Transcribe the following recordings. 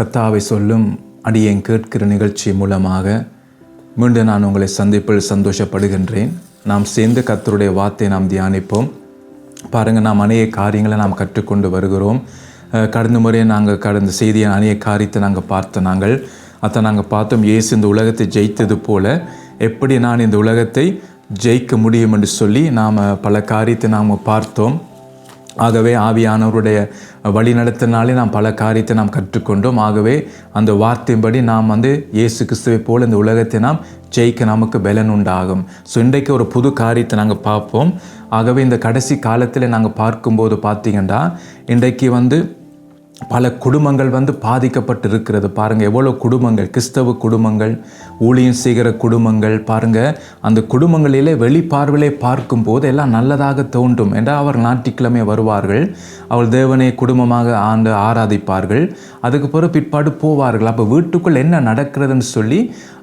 கர்த்தாவை சொல்லும் அடியேன் கேட்கிற நிகழ்ச்சி மூலமாக மீண்டும் நான் உங்களை சந்திப்பில் சந்தோஷப்படுகின்றேன். நாம் சேர்ந்து கர்த்தருடைய வார்த்தையை நாம் தியானிப்போம். பாருங்கள், நாம் அநேக காரியங்களை நாம் கற்றுக்கொண்டு வருகிறோம். கடந்த முறையை கடந்த செய்தியை அநேக காரியத்தை நாங்கள் பார்த்தோம். இயேசு இந்த உலகத்தை ஜெயித்தது போல எப்படி நான் இந்த உலகத்தை ஜெயிக்க முடியும் என்று சொல்லி நாம் பல காரியத்தை நாம் பார்த்தோம். ஆகவே ஆவியானவருடைய வழிநடத்தினாலே நாம் பல காரியத்தை நாம் கற்றுக்கொண்டோம். ஆகவே அந்த வார்த்தையின்படி நாம் இயேசு கிறிஸ்துவை போல் இந்த உலகத்தை நாம் ஜெயிக்க நமக்கு பலன் உண்டாகும். ஸோ இன்றைக்கு ஒரு புது காரியத்தை நாங்கள் பார்ப்போம். ஆகவே இந்த கடைசி காலத்தில் நாங்கள் பார்க்கும்போது பார்த்தீங்கன்னா இன்றைக்கு பல குடும்பங்கள் பாதிக்கப்பட்டு இருக்கிறது. பாருங்கள், எவ்வளோ குடும்பங்கள், கிறிஸ்தவ குடும்பங்கள், ஊழியம் செய்கிற குடும்பங்கள், பாருங்கள் அந்த குடும்பங்களிலே வெளிப்பார்வையிலே பார்க்கும்போது எல்லாம் நல்லதாக தோன்றும் என்றால் அவர் ஞாயிற்றுக்கிழமை வருவார்கள், அவள் தேவனை குடும்பமாக ஆராதிப்பார்கள், அதுக்கு பிற்பாடு போவார்கள். அப்போ வீட்டுக்குள் என்ன நடக்கிறதுன்னு சொல்லி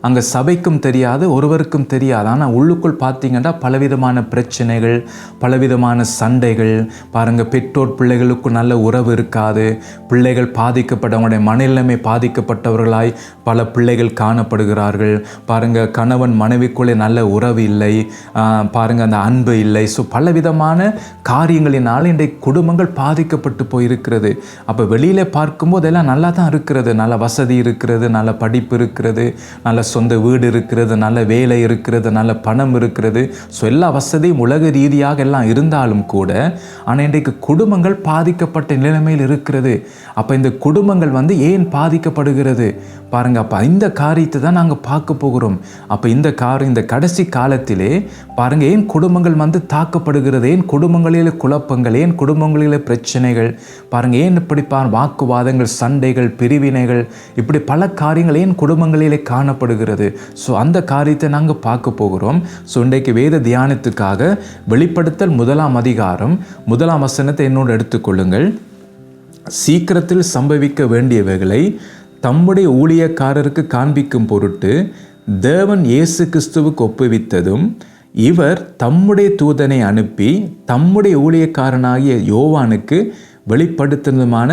அங்கே சபைக்கும் தெரியாது, ஒருவருக்கும் தெரியாது. ஆனால் உள்ளுக்குள் பார்த்தீங்கன்னா பலவிதமான பிரச்சனைகள், பலவிதமான சண்டைகள். பாருங்கள், பெற்றோர் பிள்ளைகளுக்கு நல்ல உறவு இருக்காது, பிள்ளைகள் பாதிக்கப்பட்டவங்களுடைய மனநிலைமை பாதிக்கப்பட்டவர்களாய் பல பிள்ளைகள் காணப்படுகிறார்கள். பாருங்கள், கணவன் மனைவிக்குள்ளே நல்ல உறவு இல்லை, பாருங்கள் அந்த அன்பு இல்லை. ஸோ பலவிதமான காரியங்களினால் இன்றைக்கு குடும்பங்கள் பாதிக்கப்பட்டு போயிருக்கிறது. அப்போ வெளியில் பார்க்கும்போது எல்லாம் நல்லா தான் இருக்கிறது, நல்ல வசதி இருக்கிறது, நல்ல படிப்பு இருக்கிறது, நல்ல சொந்த வீடு இருக்கிறது, நல்ல வேலை இருக்கிறது, நல்ல பணம் இருக்கிறது. ஸோ எல்லா வசதியும் உலக ரீதியாக எல்லாம் இருந்தாலும் கூட ஆனால் இன்றைக்கு குடும்பங்கள் பாதிக்கப்பட்ட நிலைமையில் இருக்கிறது. அப்போ இந்த குடும்பங்கள் ஏன் பாதிக்கப்படுகிறது பாருங்கள். அப்போ இந்த காரியத்தை தான் நாங்கள் பார்க்க போகிறோம். அப்போ இந்த கடைசி காலத்திலே பாருங்கள், ஏன் குடும்பங்கள் தாக்கப்படுகிறது, ஏன் குடும்பங்களில் குழப்பங்கள், ஏன் குடும்பங்களில் பிரச்சனைகள், பாருங்கள் ஏன் இப்படி வாக்குவாதங்கள், சண்டைகள், பிரிவினைகள், இப்படி பல காரியங்கள் ஏன் குடும்பங்களிலே காணப்படுகிறது. ஸோ அந்த காரியத்தை நாங்கள் பார்க்க போகிறோம். ஸோ இன்றைக்கு வேத தியானத்துக்காக வெளிப்படுத்தல் 1 அதிகாரம் 1 வசனத்தை என்னோடு எடுத்துக்கொள்ளுங்கள். சீக்கிரத்தில் சம்பவிக்க வேண்டியவைகளை தம்முடைய ஊழியக்காரருக்கு காண்பிக்கும் பொருட்டு தேவன் இயேசு கிறிஸ்துவுக்கு ஒப்புவித்ததும் இவர் தம்முடைய தூதனை அனுப்பி தம்முடைய ஊழியக்காரனாகிய யோவானுக்கு வெளிப்படுத்துனதுமான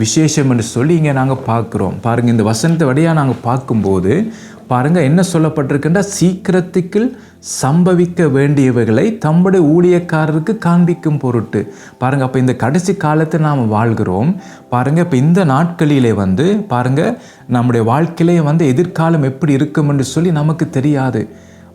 விசேஷம் என்று சொல்லி இங்கே நாங்கள் பார்க்குறோம். பாருங்கள், இந்த வசனத்தை வழியாக நாங்கள் பார்க்கும்போது பாருங்கள் என்ன சொல்லப்பட்டிருக்கின்ற சீக்கிரத்துக்கு சம்பவிக்க வேண்டியவைகளை தம்முடைய ஊழியக்காரருக்கு காண்பிக்கும் பொருட்டு. பாருங்கள், அப்போ இந்த கடைசி காலத்தை நாம் வாழ்கிறோம். பாருங்கள், இப்போ இந்த நாட்களிலே பாருங்கள் நம்முடைய வாழ்க்கையிலே எதிர்காலம் எப்படி இருக்கும் என்று சொல்லி நமக்கு தெரியாது.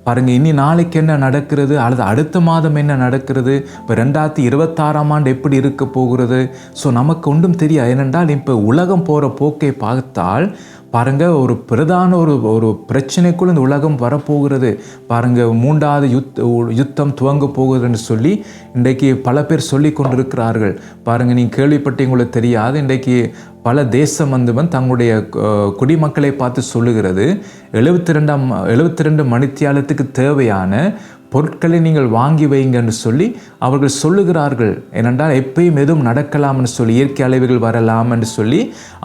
பாருங்கள், இனி நாளைக்கு என்ன நடக்கிறது, அல்லது அடுத்த மாதம் என்ன நடக்கிறது, இப்போ 2026ஆம் ஆண்டு எப்படி இருக்க போகிறது. ஸோ நமக்கு ஒன்றும் தெரியாது. ஏனென்றால் இப்போ உலகம் போகிற போக்கை பார்த்தால் பாருங்கள் ஒரு பிரதான ஒரு பிரச்சனைக்குள் இந்த உலகம் வரப்போகிறது. பாருங்கள், 3வது யுத்தம் துவங்க போகுதுன்னு சொல்லி இன்றைக்கு பல பேர் சொல்லி கொண்டிருக்கிறார்கள். பாருங்கள், நீங்கள் கேள்விப்பட்டீங்களுக்கு தெரியாது, இன்றைக்கு பல தேசம் தங்களுடைய குடிமக்களை பார்த்து சொல்லுகிறது 72 மணித்தியாலத்துக்கு தேவையான பொருட்களை நீங்கள் வாங்கி வைங்கன்னு சொல்லி அவர்கள் சொல்லுகிறார்கள். ஏனென்றால் எப்பயும் எதுவும் நடக்கலாம்னு சொல்லி, இயற்கை அலைவுகள் வரலாம் என்று சொல்லி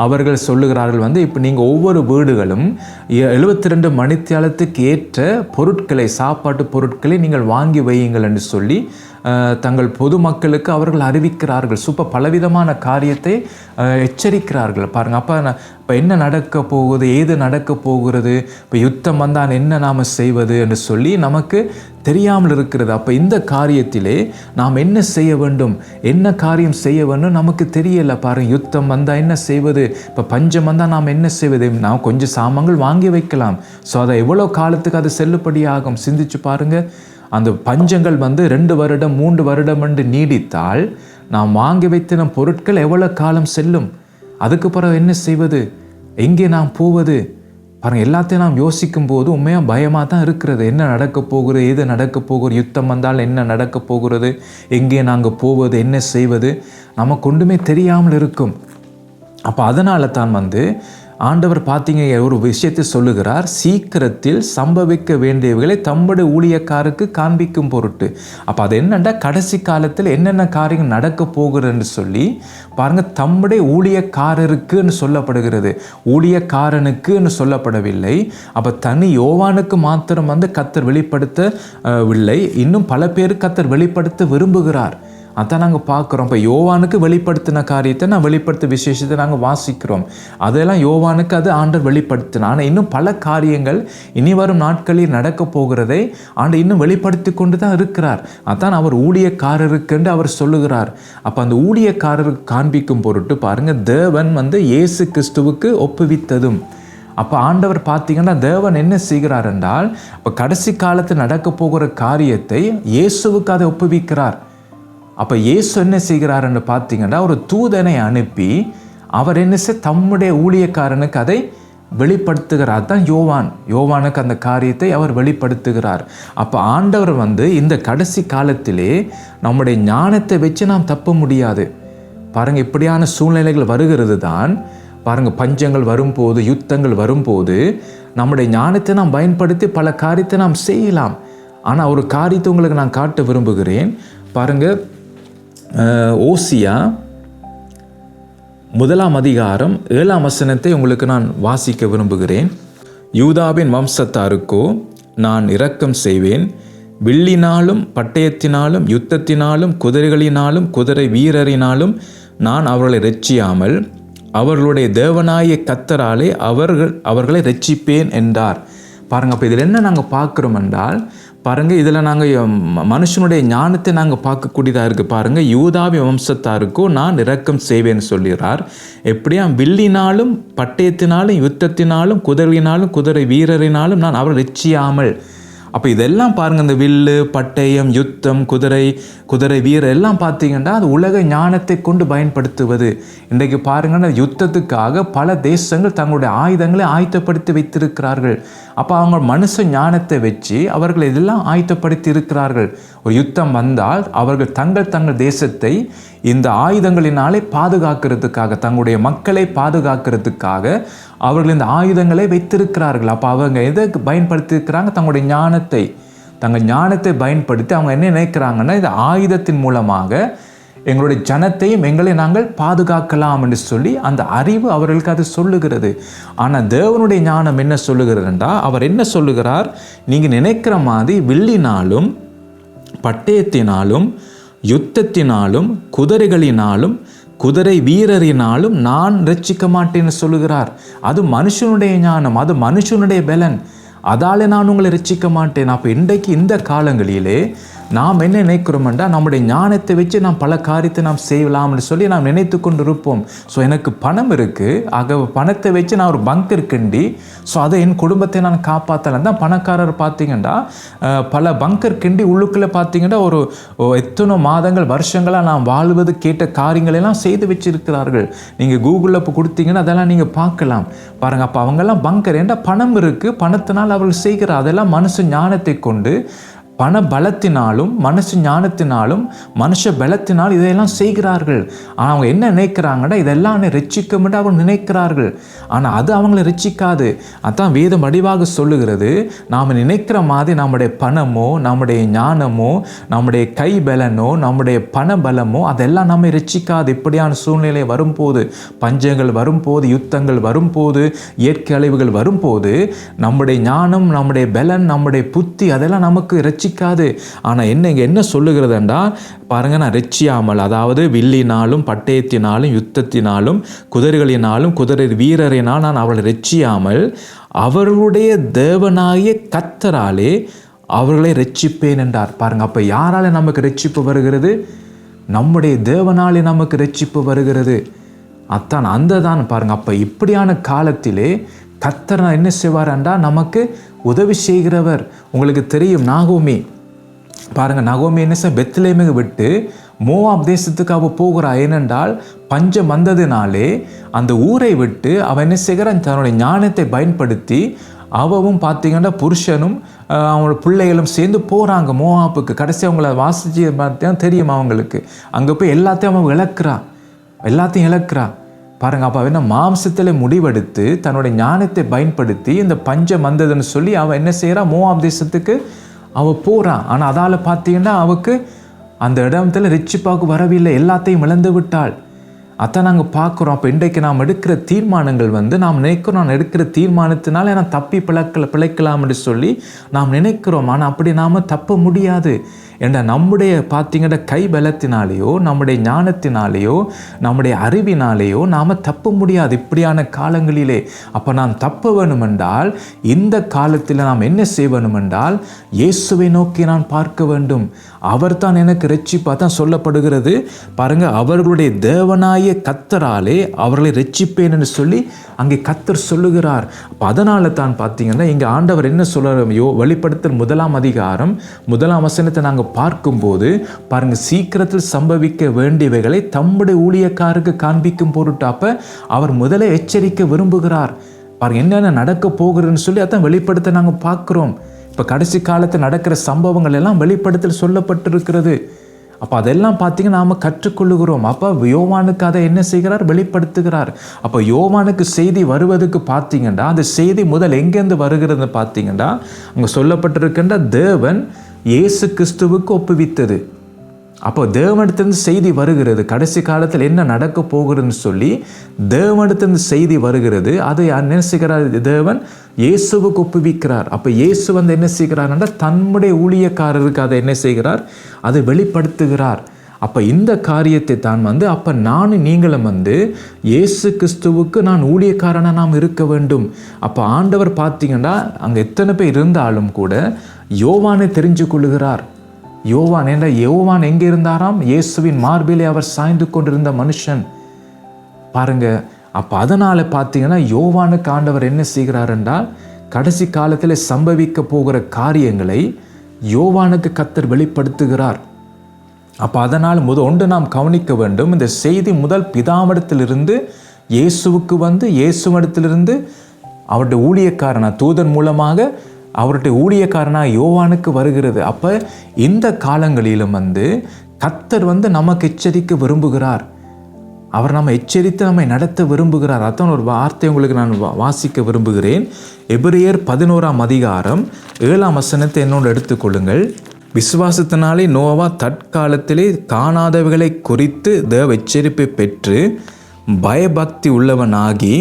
அவர்கள் சொல்லுகிறார்கள். இப்போ நீங்கள் ஒவ்வொரு வீடுகளும் 72 மணித்தியாலத்துக்கு ஏற்ற பொருட்களை, சாப்பாட்டு பொருட்களை நீங்கள் வாங்கி வையுங்கள் என்று சொல்லி தங்கள் பொதுமக்களுக்கு அவர்கள் அறிவிக்கிறார்கள். சூப்பர் பலவிதமான காரியத்தை எச்சரிக்கிறார்கள். பாருங்கள், இப்போ என்ன நடக்க போகுது, ஏது நடக்க போகிறது, இப்போ யுத்தம் வந்தால் என்ன நாம் செய்வது என்று சொல்லி நமக்கு தெரியாமல் இருக்கிறது. அப்போ இந்த காரியத்திலே நாம் என்ன செய்ய வேண்டும், என்ன காரியம் செய்ய வேண்டும் நமக்கு தெரியலை. பாருங்கள், யுத்தம் வந்தால் என்ன செய்வது, இப்போ பஞ்சம் வந்தால் நாம் என்ன செய்வது, நாம் கொஞ்சம் சாமான்கள் வாங்கி வைக்கலாம். ஸோ அதை எவ்வளோ காலத்துக்கு அது செல்லுபடியாகும் சிந்திச்சு பாருங்கள். அந்த பஞ்சங்கள் 2 வருடம் 3 வருடம் என்று நீடித்தால் நாம் வாங்கி வைத்தின பொருட்கள் எவ்வளோ காலம் செல்லும், அதுக்கு பிறகு என்ன செய்வது, எங்கே நாம் போவது. பாருங்கள், எல்லாத்தையும் நாம் யோசிக்கும் போது உண்மையாக பயமாக தான் இருக்கிறது. என்ன நடக்க போகிறது, ஏது நடக்க போகிறது, யுத்தம் வந்தால் என்ன நடக்க போகிறது, எங்கே நாங்கள் போவது, என்ன செய்வது, நமக்கு ஒன்றுமே தெரியாமல் இருக்கும். அப்போ அதனால தான் ஆண்டவர் பார்த்தீங்க ஒரு விஷயத்தை சொல்லுகிறார், சீக்கிரத்தில் சம்பவிக்க வேண்டியவைகளை தம்முடைய ஊழியக்காரருக்கு காண்பிக்கும் பொருட்டு. அப்போ அது என்னென்னா கடைசி காலத்தில் என்னென்ன காரியங்கள் நடக்க போகிறதுன்னு சொல்லி பாருங்கள், தம்முடைய ஊழியக்காரருக்குன்னு சொல்லப்படுகிறது, ஊழியக்காரனுக்குன்னு சொல்லப்படவில்லை. அப்போ தனி யோவானுக்கு மாத்திரம் கர்த்தர் வெளிப்படுத்தவில்லை, இன்னும் பல பேருக்கு கர்த்தர் வெளிப்படுத்த விரும்புகிறார். அதான் நாங்கள் பார்க்குறோம். இப்போ யோவானுக்கு வெளிப்படுத்தின காரியத்தை நான் வெளிப்படுத்த விசேஷத்தை நாங்கள் வாசிக்கிறோம். அதெல்லாம் யோவானுக்கு அது ஆண்டவர் வெளிப்படுத்தினார். ஆனால் இன்னும் பல காரியங்கள் இனி வரும் நாட்களில் நடக்க போகிறதை ஆண்டவர் இன்னும் வெளிப்படுத்தி கொண்டு தான் இருக்கிறார். அதான் அவர் ஊழியக்காரருக்கு என்று அவர் சொல்லுகிறார். அப்போ அந்த ஊழியக்காரருக்கு காண்பிக்கும் பொருட்டு பாருங்கள், தேவன் இயேசு கிறிஸ்துவுக்கு ஒப்புவித்ததும். அப்போ ஆண்டவர் பார்த்தீங்கன்னா தேவன் என்ன செய்கிறார் என்றால், இப்போ கடைசி காலத்தில் நடக்க போகிற காரியத்தை இயேசுவுக்கு அதை ஒப்புவிக்கிறார். அப்போ இயேசு என்ன செய்கிறாருன்னு பார்த்தீங்கன்னா, ஒரு தூதனை அனுப்பி அவர் என்ன தம்முடைய ஊழியக்காரனுக்கு அதை வெளிப்படுத்துகிறார். தான் யோவானுக்கு அந்த காரியத்தை அவர் வெளிப்படுத்துகிறார். அப்போ ஆண்டவர் இந்த கடைசி காலத்திலே நம்முடைய ஞானத்தை வச்சு நாம் தப்ப முடியாது. பாருங்கள், இப்படியான சூழ்நிலைகள் வருகிறது தான். பாருங்கள், பஞ்சங்கள் வரும்போது, யுத்தங்கள் வரும்போது நம்முடைய ஞானத்தை நாம் பயன்படுத்தி பல காரியத்தை நாம் செய்யலாம். ஆனால் ஒரு காரியத்தை உங்களுக்கு நான் காட்ட விரும்புகிறேன். பாருங்கள், ஓசியா 1 உங்களுக்கு நான் வாசிக்க விரும்புகிறேன். யூதாவின் வம்சத்தாருக்கோ நான் இரக்கம் செய்வேன், வில்லினாலும் பட்டயத்தினாலும் யுத்தத்தினாலும் குதிரைகளினாலும் குதிரை வீரரினாலும் நான் அவர்களை இரட்சியாமல் அவர்களுடைய தேவனாய கர்த்தராலே அவர்களை இரட்சிப்பேன் என்றார். பாருங்கள், அப்போ இதில் என்ன நாங்கள் பார்க்குறோம் என்றால், பாருங்கள், இதில் நாங்கள் மனுஷனுடைய ஞானத்தை நாங்கள் பார்க்கக்கூடியதாக இருக்குது. பாருங்கள், யூதாவின் வம்சத்தாருக்கோ நான் இரக்கம் செய்வேன்னு சொல்கிறார். எப்படியா வில்லினாலும் பட்டயத்தினாலும் யுத்தத்தினாலும் குதிரையினாலும் குதிரை வீரரினாலும் நான் அவர்கள் இரட்சியாமல். அப்போ இதெல்லாம் பாருங்கள், இந்த வில்லு பட்டயம் யுத்தம் குதிரை வீரர் எல்லாம் பார்த்தீங்கன்னா அது உலக ஞானத்தை கொண்டு பயன்படுத்துவது. இன்றைக்கு பாருங்கன்னா யுத்தத்துக்காக பல தேசங்கள் தங்களுடைய ஆயுதங்களை ஆயத்தப்படுத்தி வைத்திருக்கிறார்கள். அப்போ அவங்க மனுஷ ஞானத்தை வச்சு அவர்கள் இதெல்லாம் ஆயத்தப்படுத்தி இருக்கிறார்கள். ஒரு யுத்தம் வந்தால் அவர்கள் தங்கள் தேசத்தை இந்த ஆயுதங்களினாலே பாதுகாக்கிறதுக்காக, தங்களுடைய மக்களை பாதுகாக்கிறதுக்காக அவர்கள் இந்த ஆயுதங்களை வைத்திருக்கிறார்கள். அப்போ அவங்க எதை பயன்படுத்தியிருக்கிறாங்க? தங்கள் ஞானத்தை பயன்படுத்தி அவங்க என்ன நினைக்கிறாங்கன்னா, இந்த ஆயுதத்தின் மூலமாக எங்களுடைய ஜனத்தையும் எங்களை நாங்கள் பாதுகாக்கலாம் என்று சொல்லி அந்த அறிவு அவர்களுக்கு அது சொல்லுகிறது. ஆனால் தேவனுடைய ஞானம் என்ன சொல்லுகிறது என்றால், அவர் என்ன சொல்லுகிறார்? நீங்கள் நினைக்கிற மாதிரி வில்லினாலும் பட்டயத்தினாலும் யுத்தத்தினாலும் குதிரைகளினாலும் குதிரை வீரரினாலும் நான் ரட்சிக்க மாட்டேன்னு சொல்லுகிறார். அது மனுஷனுடைய ஞானம், அது மனுஷனுடைய பலன். அதாலே நான் உங்களை ரட்சிக்க மாட்டேன். அப்போ இன்றைக்கு இந்த காலங்களிலே நாம் என்ன நினைக்கிறோம்டா, நம்முடைய ஞானத்தை வச்சு நாம் பல காரியத்தை நாம் செய்யலாம்னு சொல்லி நாம் நினைத்து கொண்டு இருப்போம். ஸோ எனக்கு பணம் இருக்குது, ஆக பணத்தை வச்சு நான் ஒரு பங்கர் கிண்டி ஸோ அதை என் குடும்பத்தை நான் காப்பாற்றலாம் தான் பணக்காரர் பார்த்தீங்கன்னா பல பங்கர் கிண்டி உள்ளுக்குள்ளே பார்த்தீங்கன்னா ஒரு எத்தனை மாதங்கள் வருஷங்களாக நாம் வாழ்வது கேட்ட காரியங்களெல்லாம் செய்து வச்சிருக்கிறார்கள். நீங்கள் கூகுளில் இப்போ கொடுத்தீங்கன்னா அதெல்லாம் நீங்கள் பார்க்கலாம். பாருங்கள், அப்போ அவங்கெல்லாம் பங்கர் ஏண்டா பணம் இருக்குது, பணத்தினால் அவர்கள் செய்கிறார். அதெல்லாம் மனுஷ ஞானத்தை கொண்டு பண பலத்தினாலும் மனுஷ ஞானத்தினாலும் மனுஷ பலத்தினால் இதையெல்லாம் செய்கிறார்கள். ஆனால் அவங்க என்ன நினைக்கிறாங்கன்னா, இதெல்லாம் ரட்சிக்கும் என்று அவங்க நினைக்கிறார்கள். ஆனால் அது அவங்களை ரட்சிக்காது. அதான் வேதம் வடிவாக சொல்லுகிறது, நாம் நினைக்கிற மாதிரி நம்முடைய பணமோ நம்முடைய ஞானமோ நம்முடைய கை பலனோ நம்முடைய பண பலமோ அதெல்லாம் நம்மை ரட்சிக்காது. இப்படியான சூழ்நிலை வரும்போது, பஞ்சங்கள் வரும்போது, யுத்தங்கள் வரும்போது, இயற்கை அழிவுகள் வரும்போது நம்முடைய ஞானம் நம்முடைய பலன் நம்முடைய புத்தி அதெல்லாம் நமக்கு ரட்சிக்காது. ஆனால் என்ன சொல்லுகிறதுண்டா, பாருங்க, நான் ரட்சியாமல், அதாவது வில்லினாலும் பட்டயத்தினாலும் யுத்தத்தினாலும் குதிரைகளினாலும் குதிரை வீரரினால் நான் அவர்களை ரட்சியாமல் அவர்களுடைய தேவனாகிய கர்த்தராலே அவர்களை ரட்சிப்பேன் என்றார். பாருங்க, அப்போ யாரால நமக்கு ரட்சிப்பு வருகிறது? நம்முடைய தேவனாலே நமக்கு ரட்சிப்பு வருகிறது. அத்தான் தான் பாருங்க. அப்போ இப்படியான காலத்திலே கர்த்தர் என்ன செய்வார் என்றால் நமக்கு உதவி செய்கிறவர். உங்களுக்கு தெரியும், நாகோமி பாருங்கள், நாகோமி என்ன பெத்லேமை விட்டு மோவாப் தேசத்துக்கு அவள் போகிறா. ஏனென்றால் பஞ்சம் வந்ததினாலே அந்த ஊரை விட்டு அவன் என்ன செய்கிறான், தன்னுடைய ஞானத்தை பயன்படுத்தி அவவும் பார்த்தீங்கன்னா புருஷனும் அவங்களோட பிள்ளைகளும் சேர்ந்து போகிறாங்க மோவாப்புக்கு. கடைசி அவங்கள வாசிச்சு பார்த்தா தெரியும் அவங்களுக்கு. அங்கே போய் எல்லாத்தையும் அவன் இழக்கிறா. பாருங்க, அப்போ என்ன மாம்சத்தில் முடிவெடுத்து தன்னுடைய ஞானத்தை பயன்படுத்தி இந்த பஞ்சம் வந்ததுன்னு சொல்லி அவன் என்ன செய்கிறான், மோவாப் தேசத்துக்கு அவள் போகிறான். ஆனால் அதால் பார்த்தீங்கன்னா அவளுக்கு அந்த இடத்துல ரட்சிப்பாக்கு வரவில்லை, எல்லாத்தையும் இழந்து விட்டாள். அதான் நாங்கள் பார்க்குறோம். அப்போ இன்றைக்கு நாம் எடுக்கிற தீர்மானங்கள் நாம் நினைக்கிறோம், நான் எடுக்கிற தீர்மானத்தினால நான் தப்பி பிழைக்கலாம் என்று சொல்லி நாம் நினைக்கிறோம். ஆனால் அப்படி நாம் தப்ப முடியாது. ஏன்னா நம்முடைய பார்த்தீங்கன்னா கை பலத்தினாலேயோ நம்முடைய ஞானத்தினாலேயோ நம்முடைய அறிவினாலேயோ நாம் தப்ப முடியாது இப்படியான காலங்களிலே. அப்போ நாம் தப்ப வேணுமென்றால் இந்த காலத்தில் நாம் என்ன செய்ய வேணுமென்றால் இயேசுவை நோக்கி நான் பார்க்க வேண்டும். அவர் தான் எனக்கு ரட்சிப்பா தான் சொல்லப்படுகிறது பாருங்க. அவர்களுடைய தேவனாய கர்த்தராலே அவர்களை ரட்சிப்பேன் என்று சொல்லி அங்கே கர்த்தர் சொல்லுகிறார். அப்போ அதனால தான் பார்த்தீங்கன்னா இங்கே ஆண்டவர் என்ன சொல்லுறையோ வெளிப்படுத்தல் 1ஆம் அதிகாரம் 1ஆம் வசனத்தை நாங்கள் பார்க்கும்போது பாருங்க, சீக்கிரத்தில் சம்பவிக்க வேண்டியவைகளை தம்முடைய ஊழியக்காரருக்கு காண்பிக்கும் பொருட்டாப்ப அவர் முதலே எச்சரிக்க விரும்புகிறார். பாருங்க என்னென்ன நடக்க போகிறதுன்னு சொல்லி அதான் வெளிப்படுத்த நாங்கள் பார்க்குறோம். இப்போ கடைசி காலத்தில் நடக்கிற சம்பவங்கள் எல்லாம் வெளிப்படுத்தல் சொல்லப்பட்டிருக்கிறது. அப்போ அதெல்லாம் பார்த்தீங்கன்னா நாம் கற்றுக்கொள்ளுகிறோம். அப்போ யோவானுக்கு அதை என்ன செய்கிறார்? வெளிப்படுத்துகிறார். அப்போ யோவானுக்கு செய்தி வருவதுக்கு பார்த்தீங்கன்னா அந்த செய்தி முதல் எங்கேருந்து வருகிறது பார்த்தீங்கன்னா அங்கே சொல்லப்பட்டிருக்கின்ற தேவன் இயேசு கிறிஸ்துவுக்கு ஒப்புவித்தது. அப்போ தேவனிடத்திலிருந்து செய்தி வருகிறது. கடைசி காலத்தில் என்ன நடக்க போகிறதுன்னு சொல்லி தேவனிடத்திலிருந்து செய்தி வருகிறது. அதை என்ன செய்கிறார்? தேவன் இயேசுவுக்கு ஒப்புவிக்கிறார். அப்போ இயேசு வந்து என்ன செய்கிறார்னா தன்னுடைய ஊழியக்காரருக்கு அதை என்ன செய்கிறார்? அதை வெளிப்படுத்துகிறார். அப்போ இந்த காரியத்தை தான் வந்து அப்போ நானும் நீங்களும் வந்து இயேசு கிறிஸ்துவுக்கு நான் ஊழியக்காரனாக நாம் இருக்க வேண்டும். அப்போ ஆண்டவர் பார்த்தீங்கன்னா அங்கே எத்தனை பேர் இருந்தாலும் கூட யோவானை தெரிஞ்சு கொள்ளுகிறார். யோவான் எங்கே இருந்தாராம்? இயேசுவின் மார்பிலே அவர் சாய்ந்து கொண்டிருந்த மனுஷன் பாருங்க. அப்போ அதனால பார்த்தீங்கன்னா யோவானுக்கு ஆண்டவர் என்ன செய்கிறார் என்றால் கடைசி காலத்தில் சம்பவிக்க போகிற காரியங்களை யோவானுக்கு கர்த்தர் வெளிப்படுத்துகிறார். அப்போ அதனால் ஒன்று நாம் கவனிக்க வேண்டும். இந்த செய்தி முதல் பிதாவிடத்திலிருந்து இயேசுவுக்கு வந்து இயேசுவிடத்திலிருந்து அவருடைய ஊழியக்காரனா தூதன் மூலமாக அவருடைய ஊழியக்காரனாக யோவானுக்கு வருகிறது. அப்போ இந்த காலங்களிலும் வந்து கர்த்தர் வந்து நமக்கு எச்சரிக்க விரும்புகிறார். அவர் நம்ம எச்சரித்து நம்மை நடத்த விரும்புகிறார். அதான் ஒரு வார்த்தை உங்களுக்கு நான் வாசிக்க விரும்புகிறேன். எபிரேயர் 11ஆம் அதிகாரம் 7ஆம் வசனத்தை என்னோடு எடுத்துக்கொள்ளுங்கள். விசுவாசத்தினாலே நோவா தற்காலத்திலே காணாதவைகளை குறித்து தேவ எச்சரிப்பை பெற்று பயபக்தி உள்ளவனாகி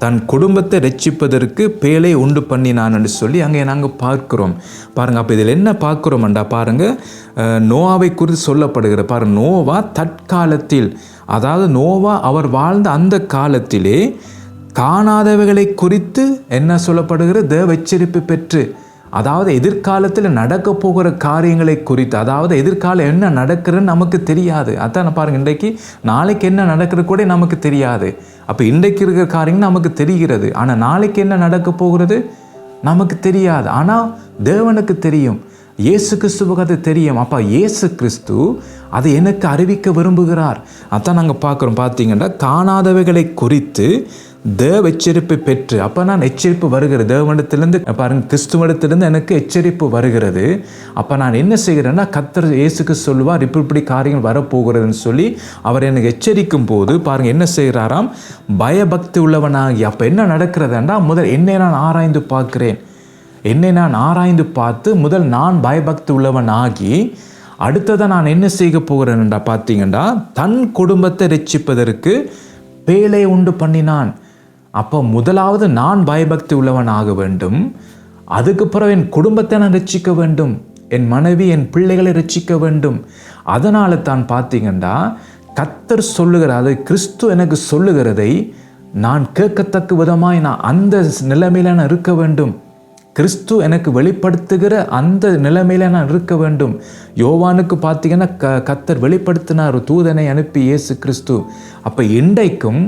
தன் குடும்பத்தை ரட்சிப்பதற்கு பேழை உண்டு பண்ணினான் என்று சொல்லி அங்கே நாங்கள் பார்க்குறோம். பாருங்கள், அப்போ இதில் என்ன பார்க்குறோம்டா பாருங்கள், நோவாவை குறித்து சொல்லப்படுகிற பாருங்கள். நோவா தற்காலத்தில், அதாவது நோவா அவர் வாழ்ந்த அந்த காலத்திலே காணாதவைகளை குறித்து என்ன சொல்லப்படுகிற? தேவ எச்சரிப்பு பெற்று, அதாவது எதிர்காலத்தில் நடக்க போகிற காரியங்களை குறித்து, அதாவது எதிர்காலம் என்ன நடக்கிறதுன்னு நமக்கு தெரியாது. அதான் பாருங்கள், இன்றைக்கு நாளைக்கு என்ன நடக்கிறது கூட நமக்கு தெரியாது. அப்போ இன்றைக்கு இருக்கிற காரியங்கள் நமக்கு தெரிகிறது, ஆனால் நாளைக்கு என்ன நடக்க போகிறது நமக்கு தெரியாது. ஆனால் தேவனுக்கு தெரியும், இயேசு கிறிஸ்துவுக்கு அது தெரியும். அப்போ இயேசு கிறிஸ்து அதை எனக்கு அறிவிக்க விரும்புகிறார். அதான் நாங்கள் பார்க்குறோம். பார்த்தீங்கன்னா காணாதவைகளை குறித்து தேவ எச்சரிப்பை பெற்று, அப்போ நான் எச்சரிப்பு வருகிறது தேவனிடத்திலிருந்து பாருங்கள், கிறிஸ்துவனிடத்திலிருந்து எனக்கு எச்சரிப்பு வருகிறது. அப்போ நான் என்ன செய்கிறேன்னா கர்த்தர் இயேசுக்கு சொல்லுவார் இப்படி காரியங்கள் வரப்போகிறதுன்னு சொல்லி அவர் எனக்கு எச்சரிக்கும் போது பாருங்கள் என்ன செய்கிறாராம்? பயபக்தி உள்ளவனாகி. அப்போ என்ன நடக்கிறதுண்டா முதல் என்னை நான் ஆராய்ந்து பார்க்கிறேன். என்னை நான் ஆராய்ந்து பார்த்து முதல் நான் பயபக்தி உள்ளவனாகி அடுத்ததான் நான் என்ன செய்ய போகிறேன்டா பார்த்தீங்கன்னா தன் குடும்பத்தை ரட்சிப்பதற்கு பேழை உண்டு பண்ணினான். அப்போ முதலாவது நான் பயபக்தி உள்ளவன் ஆக வேண்டும். அதுக்கு பிறகு என் குடும்பத்தை நான் ரட்சிக்க வேண்டும், என் மனைவி என் பிள்ளைகளை ரட்சிக்க வேண்டும். அதனால தான் பார்த்தீங்கன்னா கர்த்தர் சொல்லுகிற, அது கிறிஸ்து எனக்கு சொல்லுகிறதை நான் கேட்கத்தக்க விதமாய் நான் அந்த நிலைமையில நான் இருக்க வேண்டும். கிறிஸ்து எனக்கு வெளிப்படுத்துகிற அந்த நிலைமையில நான் இருக்க வேண்டும். யோவானுக்கு பார்த்தீங்கன்னா கர்த்தர் வெளிப்படுத்தினார் தூதனை அனுப்பி இயேசு கிறிஸ்து. அப்போ இன்றைக்கும்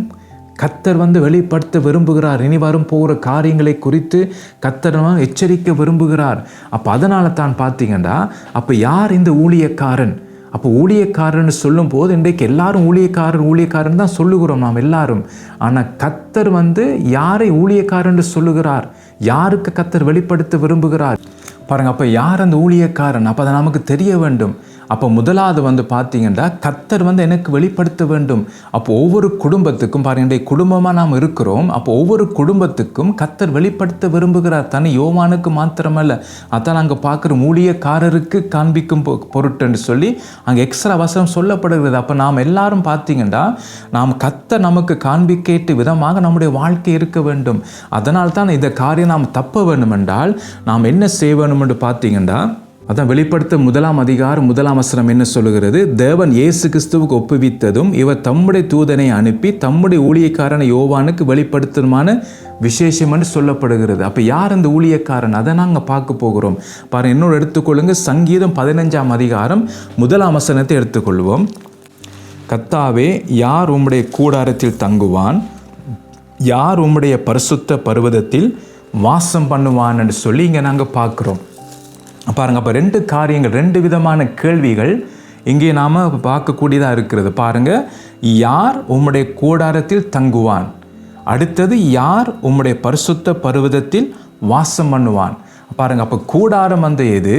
கர்த்தர் வந்து வெளிப்படுத்த விரும்புகிறார். இனி வரும் போகிற காரியங்களை குறித்து கர்த்தர் எச்சரிக்க விரும்புகிறார். அப்போ அதனால தான் பார்த்தீங்கன்னா அப்போ யார் இந்த ஊழியக்காரன்? அப்போ ஊழியக்காரன்னு சொல்லும் போது இன்றைக்கு எல்லாரும் ஊழியக்காரன் தான் சொல்லுகிறோம் நாம் எல்லாரும். ஆனால் கர்த்தர் வந்து யாரை ஊழியக்காரன் சொல்லுகிறார்? யாருக்கு கர்த்தர் வெளிப்படுத்த விரும்புகிறார் பாருங்க. அப்போ யார் அந்த ஊழியக்காரன்? அப்போ அதை நமக்கு தெரிய வேண்டும். அப்போ முதலாவது வந்து பார்த்தீங்கன்னா கர்த்தர் வந்து எனக்கு வெளிப்படுத்த வேண்டும். அப்போ ஒவ்வொரு குடும்பத்துக்கும் பாருங்க, குடும்பமாக நாம் இருக்கிறோம். அப்போ ஒவ்வொரு குடும்பத்துக்கும் கர்த்தர் வெளிப்படுத்த விரும்புகிறார். தனி யோவானுக்கு மாத்திரமல்ல, அதான் நாங்கள் பார்க்குற ஊழியக்காரருக்கு காண்பிக்கும் பொருட்டுன்னு சொல்லி அங்கே எக்ஸ்ட்ரா வசனம் சொல்லப்படுகிறது. அப்போ நாம் எல்லாரும் பார்த்தீங்கன்னா நாம் கர்த்தர் நமக்கு காண்பிக்கேட்டு விதமாக நம்முடைய வாழ்க்கை இருக்க வேண்டும். அதனால் தான் இந்த காரியம் நாம் தப்ப வேண்டும் என்றால் நாம் என்ன செய்ய வேண்டும் என்று பார்த்தீங்கன்னா அதான் வெளிப்படுத்த 1 அதிகாரம் 1 என்ன சொல்லுகிறது? தேவன் இயேசு கிறிஸ்துவுக்கு ஒப்புவித்ததும் இவர் தம்முடைய தூதனை அனுப்பி தம்முடைய ஊழியக்காரனை யோவானுக்கு வெளிப்படுத்துமான விசேஷம் என்று சொல்லப்படுகிறது. அப்போ யார் அந்த ஊழியக்காரன்? அதை நாங்கள் பார்க்க போகிறோம். பாருங்கள், இன்னொரு எடுத்துக்கொள்ளுங்க. சங்கீதம் 15 அதிகாரம் 1 எடுத்துக்கொள்வோம். கர்த்தாவே, யார் உம்முடைய கூடாரத்தில் தங்குவான்? யார் உம்முடைய பரிசுத்த பர்வதத்தில் வாசம் பண்ணுவான் என்று சொல்லி இங்கே நாங்கள் பார்க்குறோம். பாருங்கள், அப்போ 2 காரியங்கள், 2 விதமான கேள்விகள் இங்கே நாம் பார்க்கக்கூடியதாக இருக்கிறது. பாருங்கள், யார் உம்முடைய கூடாரத்தில் தங்குவான்? அடுத்தது, யார் உம்முடைய பரிசுத்த பர்வதத்தில் வாசம் பண்ணுவான்? பாருங்கள், அப்போ கூடாரம் வந்து எது?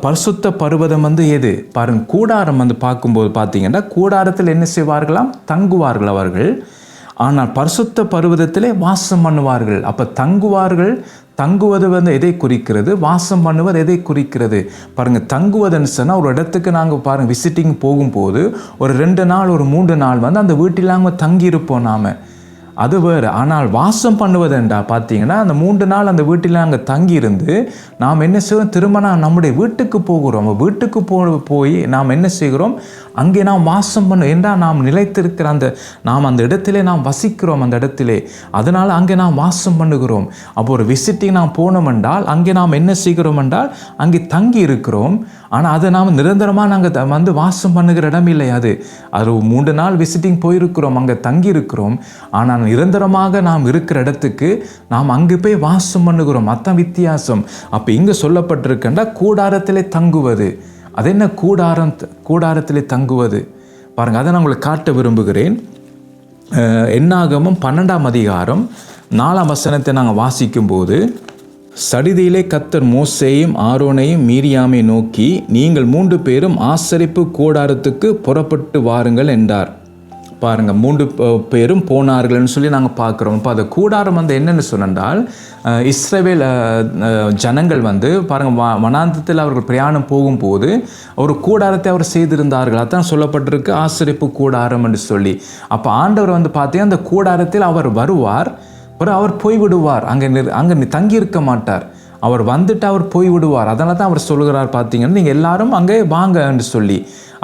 பரிசுத்த பர்வதம் வந்து எது? பாருங்க, கூடாரம் வந்து பார்க்கும்போது பார்த்தீங்கன்னா கூடாரத்தில் என்ன செய்வார்களாம்? தங்குவார்கள் அவர்கள். ஆனால் பரிசுத்த பர்வதத்திலே வாசம் பண்ணுவார்கள். அப்போ தங்குவது வந்து எதை குறிக்கிறது? வாசம் பண்ணுவது எதை குறிக்கிறது? பாருங்கள், தங்குவதுன்னு சொன்னால் ஒரு இடத்துக்கு நாங்கள் பாருங்கள் விசிட்டிங் போகும்போது ஒரு 2 நாள் ஒரு 3 நாள் வந்து அந்த வீட்டில் நாங்கள் தங்கியிருப்போம் நாம், அது வேறு. ஆனால் வாசம் பண்ணுவதுண்டா பார்த்தீங்கன்னா அந்த 3 நாள் அந்த வீட்டில் நாங்கள் தங்கியிருந்து நாம் என்ன செய்வோம்? திரும்ப நம்முடைய வீட்டுக்கு போகிறோம். வீட்டுக்கு போய் நாம் என்ன செய்கிறோம்? அங்கே நாம் வாசம் என்றால் நாம் நிலைத்திருக்கிற நாம் அந்த இடத்திலே நாம் வசிக்கிறோம். அந்த இடத்திலே அதனால் அங்கே நாம் வாசம் பண்ணுகிறோம். அப்போ ஒரு விசிட்டிங் நாம் போனோம் என்றால் அங்கே நாம் என்ன செய்கிறோம் என்றால் அங்கே தங்கி இருக்கிறோம். ஆனால் அதை நாம் நிரந்தரமாக நாங்கள் வந்து வாசம் பண்ணுகிற இடம் இல்லை. அது 3 நாள் விசிட்டிங் போயிருக்கிறோம், அங்கே தங்கி இருக்கிறோம். ஆனால் நிரந்தரமாக நாம் இருக்கிற இடத்துக்கு நாம் அங்கே போய் வாசம் பண்ணுகிறோம். அதான் வித்தியாசம். அப்போ இங்கே சொல்லப்பட்டிருக்கின்ற கூடாரத்திலே தங்குவது. அது என்ன கூடாரத்திலே தங்குவது? பாருங்கள், அதை நான் உங்களுக்கு காட்ட விரும்புகிறேன். என்னாகமம் 12 அதிகாரம் 4 நாங்கள் வாசிக்கும்போது, சடிதியிலே கர்த்தர் மோசேயும் ஆரோனையும் மீரியாமை நோக்கி, நீங்கள் 3 பேரும் ஆசரிப்பு கூடாரத்துக்கு புறப்பட்டு வாருங்கள் என்றார். பாருங்கள், 3 பேரும் போனார்கள்னு சொல்லி நாங்கள் பார்க்குறோம். இப்போ அந்த கூடாரம் வந்து என்னென்னு சொன்னால், இஸ்ரவேல் ஜனங்கள் வந்து பாருங்கள் வனாந்தத்தில் அவர்கள் பிரயாணம் போகும்போது ஒரு கூடாரத்தை அவர் செய்திருந்தார்கள். அதான் சொல்லப்பட்டிருக்கு ஆசரிப்பு கூடாரம் என்று சொல்லி. அப்போ ஆண்டவர் வந்து பார்த்தீங்கன்னா அந்த கூடாரத்தில் அவர் வருவார், அப்புறம் அவர் போய்விடுவார். அங்கே தங்கியிருக்க மாட்டார். அவர் வந்துட்டு அவர் போய்விடுவார். அதனால தான் அவர் சொல்லுகிறார் பார்த்தீங்கன்னா நீங்கள் எல்லாரும் அங்கே வாங்க என்று சொல்லி.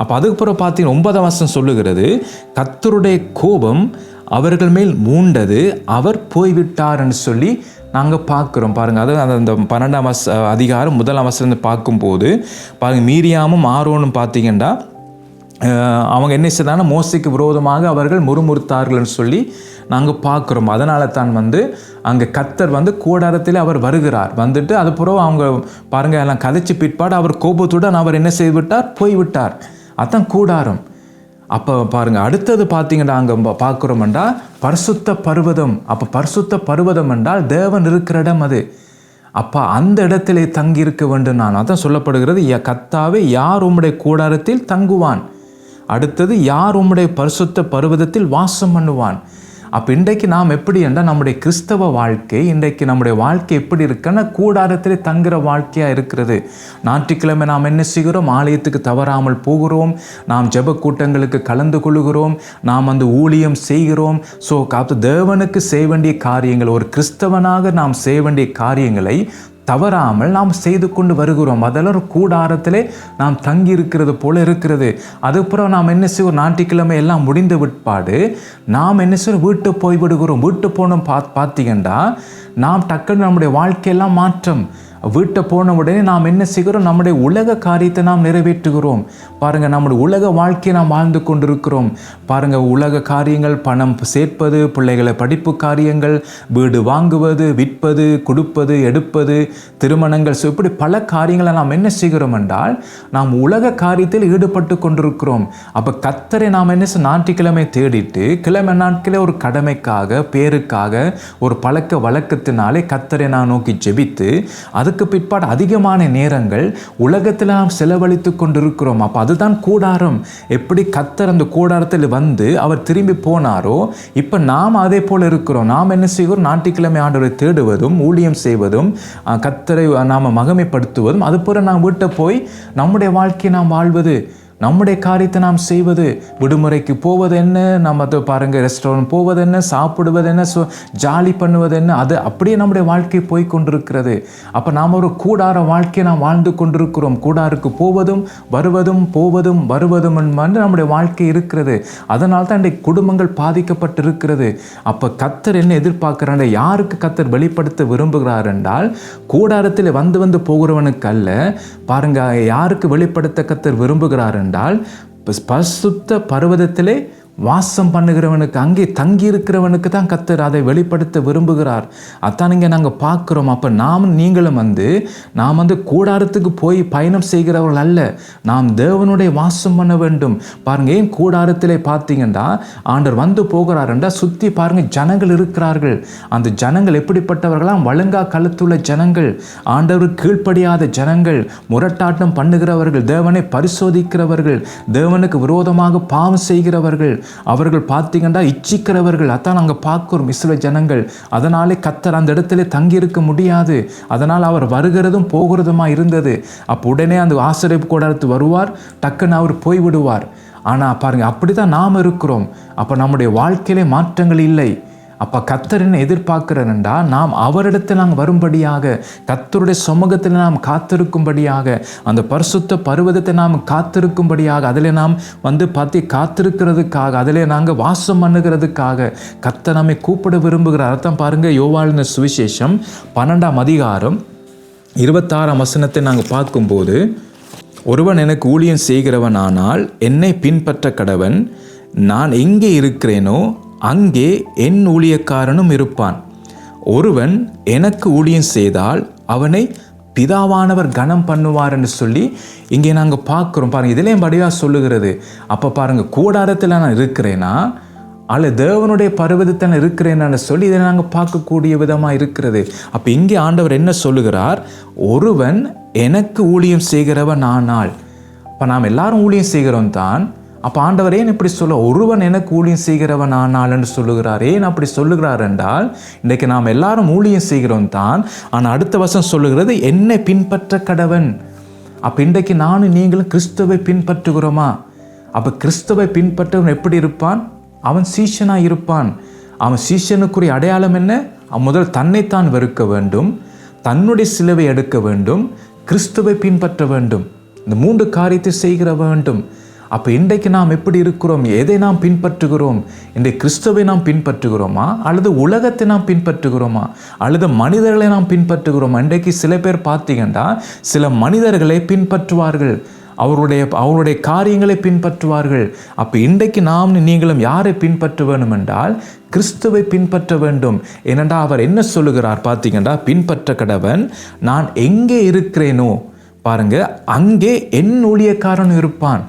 அப்போ அதுக்கப்புறம் பார்த்தீங்கன்னா 9 சொல்லுகிறது, கர்த்தருடைய கோபம் அவர்கள் மேல் மூண்டது, அவர் போய்விட்டார் என்று சொல்லி நாங்கள் பார்க்குறோம். பாருங்கள், அது அந்த 12 அதிகாரம் 1 பார்க்கும்போது பாருங்கள், மீரியாமும் ஆரோனும் பார்த்தீங்கன்னா அவங்க என்ன செய்தாங்கன்னா மோசேக்கு விரோதமாக அவர்கள் முறுமுறுத்தார்கள்னு சொல்லி நாங்கள் பார்க்குறோம். அதனால தான் வந்து அங்கே கர்த்தர் வந்து கூடாரத்தில் அவர் வருகிறார். வந்துட்டு அது பிறகு அவங்க பாருங்கள் எல்லாம் கதைச்சி பிற்பாடு அவர் கோபத்துடன் அவர் என்ன செய்துவிட்டார்? போய்விட்டார். அதான் கூடாரம். அப்போ பாருங்கள், அடுத்தது பார்த்தீங்கன்னா அங்கே பார்க்குறோம்டா பரிசுத்த பர்வதம். அப்போ பரிசுத்த பர்வதம் என்றால் தேவன் இருக்கிற இடம் அது. அப்போ அந்த இடத்திலே தங்கி இருக்க வேண்டும். நான் அதான் சொல்லப்படுகிறது, கர்த்தாவே, யார் உம்முடைய கூடாரத்தில் தங்குவான்? அடுத்தது, யார் உம்முடைய பரிசுத்த பர்வதத்தில் வாசம் பண்ணுவான்? அப்போ இன்றைக்கு நாம் எப்படி என்றால் நம்முடைய கிறிஸ்தவ வாழ்க்கை, இன்றைக்கு நம்முடைய வாழ்க்கை எப்படி இருக்குன்னா கூடாரத்திலே தங்குற வாழ்க்கையாக இருக்கிறது. ஞாயிற்றுக்கிழமை நாம் என்ன செய்கிறோம்? ஆலயத்துக்கு தவறாமல் போகிறோம், நாம் ஜெப கூட்டங்களுக்கு கலந்து கொள்கிறோம், நாம் அந்த ஊழியம் செய்கிறோம். ஸோ தேவனுக்கு செய்ய வேண்டிய காரியங்கள், ஒரு கிறிஸ்தவனாக நாம் செய்ய வேண்டிய காரியங்களை தவறாமல் நாம் செய்து கொண்டு வருகிறோம். அதெல்லாம் ஒரு கூடாரத்திலே நாம் தங்கி இருக்கிறது போல இருக்கிறது. அதுக்கப்புறம் நாம் என்ன செய்வோம்? ஞாயிற்றுக்கிழமை எல்லாம் முடிந்த விற்பாடு நாம் என்ன செய்வோம்? வீட்டு போய்விடுகிறோம். வீட்டு போனோம் பார்த்தீங்கன்னா நாம் டக்குன்னு நம்முடைய வாழ்க்கையெல்லாம் மாற்றம். வீட்டை போன உடனே நாம் என்ன செய்கிறோம்? நம்முடைய உலக காரியத்தை நாம் நிறைவேற்றுகிறோம். பாருங்கள், நம்முடைய உலக வாழ்க்கையை நாம் வாழ்ந்து கொண்டிருக்கிறோம். பாருங்கள், உலக காரியங்கள், பணம் சேர்ப்பது, பிள்ளைகளை படிப்பு காரியங்கள், வீடு வாங்குவது, விற்பது, கொடுப்பது, எடுப்பது, திருமணங்கள், இப்படி பல காரியங்களை நாம் என்ன செய்கிறோம் என்றால் நாம் உலக காரியத்தில் ஈடுபட்டு கொண்டிருக்கிறோம். அப்போ கர்த்தரை நாம் என்ன ஞாயிற்றுக்கிழமை தேடிட்டு கிழமை நாட்களே ஒரு கடமைக்காக, பேருக்காக, ஒரு பழக்க வழக்கத்தினாலே கர்த்தரை நான் நோக்கி ஜெபித்து அதுக்கு பிற்பாடு அதிகமான நேரங்கள் உலகத்தில் நாம் செலவழித்து கொண்டிருக்கிறோம். அப்போ அதுதான் கூடாரம். எப்படி கர்த்தர் அந்த கூடாரத்தில் வந்து அவர் திரும்பி போனாரோ இப்போ நாம் அதே போல் இருக்கிறோம். நாம் என்ன செய்கிறோம்? ஞாயிற்றுக்கிழமை ஆண்டவரை தேடுவதும் ஊழியம் செய்வதும் கர்த்தரை நாம் மகிமைப்படுத்துவதும், அதுபோல நாம் வீட்டை போய் நம்முடைய வாழ்க்கையை நாம் வாழ்வது. நம்முடைய காரியத்தை நாம் செய்வது, விடுமுறைக்கு போவது என்ன, நம்ம அதை பாருங்கள் ரெஸ்டாரண்ட் போவது என்ன, சாப்பிடுவது என்ன, ஜாலி பண்ணுவது என்ன, அது அப்படியே நம்முடைய வாழ்க்கை போய் கொண்டிருக்கிறது. அப்போ நாம் ஒரு கூடார வாழ்க்கையை நாம் வாழ்ந்து கொண்டிருக்கிறோம். கூடாருக்கு போவதும் வருவதும் என்று நம்முடைய வாழ்க்கை இருக்கிறது. அதனால தான் இன்றைக்கு குடும்பங்கள் பாதிக்கப்பட்டிருக்கிறது. அப்போ கர்த்தர் என்ன எதிர்பார்க்கிறார்? யாருக்கு கர்த்தர் வெளிப்படுத்த விரும்புகிறார் என்றால், கூடாரத்தில் வந்து போகிறவனுக்கு அல்ல. பாருங்க, யாருக்கு வெளிப்படுத்த கர்த்தர் விரும்புகிறார் என்றால், பரிசுத்த பர்வதத்திலே வாசம் பண்ணுகிறவனுக்கு, அங்கே தங்கி இருக்கிறவனுக்கு தான் கர்த்தர் அதை வெளிப்படுத்த விரும்புகிறார். அதான் இங்கே நாங்கள் பார்க்குறோம். அப்போ நீங்களும் நாம் கூடாரத்துக்கு போய் பயணம் செய்கிறவர்கள் அல்ல, நாம் தேவனுடைய வாசம் பண்ண வேண்டும். பாருங்க, ஏன் கூடாரத்திலே பார்த்தீங்கன்னா ஆண்டவர் வந்து போகிறாருண்டா சுற்றி பாருங்க ஜனங்கள் இருக்கிறார்கள். அந்த ஜனங்கள் எப்படிப்பட்டவர்களாம்? வழங்கா கழுத்துள்ள ஜனங்கள், ஆண்டவர் கீழ்ப்படியாத ஜனங்கள், முரட்டாட்டம் பண்ணுகிறவர்கள், தேவனை பரிசோதிக்கிறவர்கள், தேவனுக்கு விரோதமாக பாவம் செய்கிறவர்கள், அவர்கள் பார்த்தீங்கன்னா இச்சிக்கிறவர்கள். அதான் நாங்கள் பார்க்கிறோம் இஸ்ரவேல் ஜனங்கள். அதனாலே கர்த்தர் அந்த இடத்துல தங்கியிருக்க முடியாது. அதனால் அவர் வருகிறதும் போகிறதுமா இருந்தது. அப்போ உடனே அந்த ஆசரிப்பு கூடாரத்து வருவார், டக்குன்னு அவர் போய்விடுவார். ஆனால் பாருங்க, அப்படி தான் நாம் இருக்கிறோம். அப்போ நம்முடைய வாழ்க்கையிலே மாற்றங்கள் இல்லை. அப்போ கர்த்தர் என்ன எதிர்பார்க்கிறேன்டா, நாம் அவரிடத்தில் நாங்கள் வரும்படியாக, கர்த்தருடைய சமூகத்தில் நாம் காத்திருக்கும்படியாக, அந்த பரிசுத்த பர்வதத்தை நாம் காத்திருக்கும்படியாக, அதில் நாம் காத்திருக்கிறதுக்காக, அதில் நாங்கள் வாசம் பண்ணுகிறதுக்காக கர்த்தர் நம்மை கூப்பிட விரும்புகிறார். அதான் பாருங்க, யோவானின் சுவிசேஷம் 12ஆம் அதிகாரம் 26ஆம் வசனத்தை நாங்கள் பார்க்கும்போது, ஒருவன் எனக்கு ஊழியம் செய்கிறவனானால் என்னை பின்பற்ற கடவன், நான் எங்கே இருக்கிறேனோ அங்கே என் ஊழியக்காரனும் இருப்பான். ஒருவன் எனக்கு ஊழியம் செய்தால் அவனை பிதாவானவர் கனம் பண்ணுவார் என்று சொல்லி இங்கே நாங்கள் பார்க்குறோம். பாருங்கள், இதிலேயும் வடிவாக சொல்லுகிறது. அப்போ பாருங்கள், கூடாரத்தில் நான் இருக்கிறேனா அல்ல தேவனுடைய பர்வதத்தில் இருக்கிறேன்னு சொல்லி இதை நாங்கள் பார்க்கக்கூடிய விதமாக இருக்கிறது. அப்போ இங்கே ஆண்டவர் என்ன சொல்லுகிறார்? ஒருவன் எனக்கு ஊழியம் செய்கிறவன் ஆனால். இப்போ நாம் எல்லாரும் ஊழியம் செய்கிறோம் தான். அப்போ ஆண்டவர் ஏன் இப்படி சொல்ல, ஒருவன் எனக்கு ஊழியம் செய்கிறவன் ஆனால் என்று சொல்லுகிறார்? ஏன் அப்படி சொல்லுகிறார் என்றால், இன்றைக்கு நாம் எல்லாரும் ஊழியம் செய்கிறோம் தான், ஆனால் அடுத்த வசனம் சொல்லுகிறது என்னை பின்பற்ற கடவன். அப்போ இன்றைக்கு நானும் நீங்களும் கிறிஸ்துவை பின்பற்றுகிறோமா? அப்போ கிறிஸ்துவை பின்பற்றவன் எப்படி இருப்பான்? அவன் சீஷனாக இருப்பான். அவன் சீஷனுக்குரிய அடையாளம் என்ன? முதல் தன்னைத்தான் வெறுக்க வேண்டும், தன்னுடைய சிலுவை எடுக்க வேண்டும், கிறிஸ்துவை பின்பற்ற வேண்டும். இந்த 3 காரியத்தை செய்கிற வேண்டும். அப்போ இன்றைக்கு நாம் எப்படி இருக்கிறோம்? எதை நாம் பின்பற்றுகிறோம்? இன்றைக்கு கிறிஸ்துவை நாம் பின்பற்றுகிறோமா அல்லது உலகத்தை நாம் பின்பற்றுகிறோமா அல்லது மனிதர்களை நாம் பின்பற்றுகிறோமா? இன்றைக்கு சில பேர் பார்த்தீங்கன்னா சில மனிதர்களை பின்பற்றுவார்கள், அவருடைய காரியங்களை பின்பற்றுவார்கள். அப்போ இன்றைக்கு நீங்களும் யாரை பின்பற்ற வேண்டும் என்றால் கிறிஸ்துவை பின்பற்ற வேண்டும். ஏனென்றால் அவர் என்ன சொல்லுகிறார் பார்த்தீங்கன்னா, பின்பற்ற கடவன், நான் எங்கே இருக்கிறேனோ பாருங்க அங்கே என் ஊழியக்காரன் இருப்பான்.